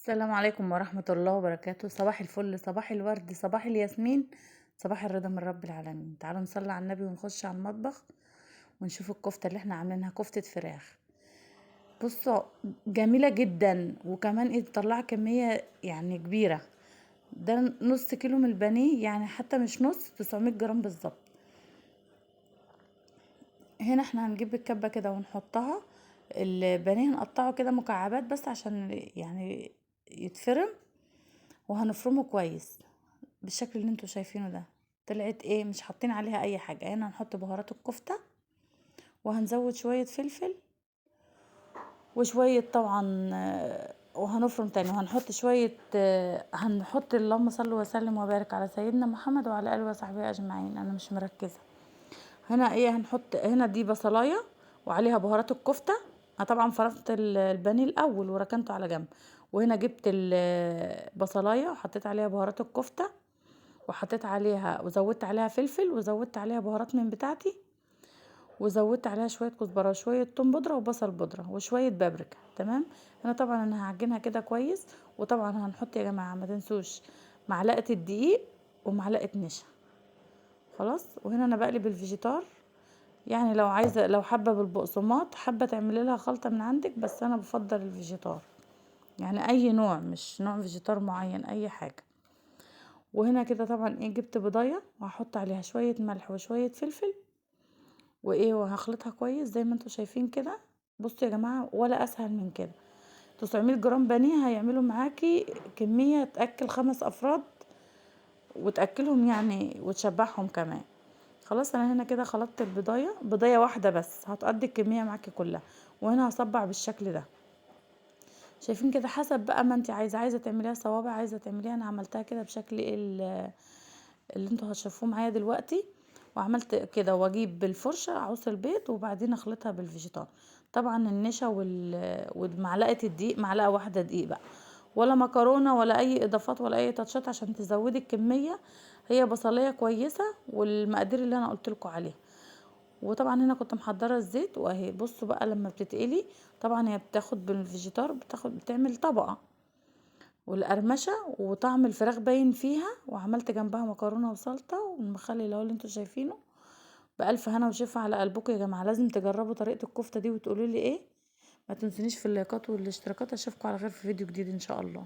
السلام عليكم ورحمة الله وبركاته. صباح الفل، صباح الورد، صباح الياسمين، صباح الرضا من رب العالمين. تعالوا نصلي على النبي ونخش على المطبخ ونشوف الكفتة اللي احنا عاملينها، كفتة فراخ. بصوا، جميلة جدا، وكمان تطلع كمية يعني كبيرة. ده نص كيلو من البانيه، يعني حتى مش نص، 900 جرام بالظبط. هنا احنا هنجيب الكبة كده ونحطها. البانيه هنقطعه كده مكعبات بس عشان يعني يتفرم، وهنفرمه كويس بالشكل اللي انتوا شايفينه ده. طلعت ايه؟ مش حاطين عليها اي حاجة. هنا هنحط بهارات الكفتة، وهنزود شوية فلفل وشوية طبعا وهنفرم تاني، وهنحط شوية هنحط اللهم صل وسلم وبارك على سيدنا محمد وعلى آله وصحبه أجمعين. أنا مش مركزة. هنا ايه؟ هنحط هنا دي بصلاية وعليها بهارات الكفتة. أنا طبعا فرمت البانيه الأول وركنته على جنب، وهنا جبت البصلاية وحطيت عليها بهارات الكفتة، وحطيت عليها وزودت عليها فلفل، وزودت عليها بهارات من بتاعتي، وزودت عليها شويه كزبره وشويه توم بودره وبصل بودره وشويه بابريكا. تمام. انا طبعا هعجنها كده كويس. وطبعا هنحط يا جماعه ما تنسوش معلقه الدقيق ومعلقه نشا. خلاص. وهنا انا بقلب الفيجيتار، يعني لو عايزه، لو حابه بالبقسماط، حابه تعملي لها خلطه من عندك، بس انا بفضل الفيجيتار. يعني اي نوع، مش نوع فيجيتار معين، اي حاجه. وهنا كده طبعا جبت بضايه وهحط عليها شويه ملح وشويه فلفل، وهخلطها كويس زي ما انتوا شايفين كده. بصوا يا جماعه، ولا اسهل من كده. 900 جرام بانيه هيعملوا معاكي كميه تاكل 5 افراد، وتاكلهم يعني وتشبعهم كمان. خلاص. انا هنا كده خلطت البضايه، بضايه واحده بس هتقضي الكميه معاكي كلها. وهنا هصبع بالشكل ده. شايفين كده؟ حسب بقى ما انت عايزه تعمليها صوابع، عايزه تعمليها. انا عملتها كده بشكل اللي انتوا هتشوفوه معايا دلوقتي. وعملت كده، واجيب بالفرشه اعوص البيض وبعدين اخلطها بالفيجيتار. طبعا النشا ومعلقه الدقيق، معلقه واحده دقيق بقى، ولا مكرونه ولا اي اضافات ولا اي تاتشات عشان تزودي الكميه. هي بصليه كويسه والمقادير اللي انا قلت لكم عليها. وطبعا هنا كنت محضره الزيت، واهي بصوا بقى لما بتتقلي. طبعا هي بتاخد بالفيجيتار، بتعمل طبقه والقرمشه، وطعم الفراخ باين فيها. وعملت جنبها مكرونه وسلطه والمخلل اللي انتوا شايفينه. بألف هنا وشفا على قلبكم يا جماعه. لازم تجربوا طريقه الكفته دي وتقولوا لي ايه. ما تنسونيش في اللايكات والاشتراكات. اشوفكم على خير في فيديو جديد ان شاء الله.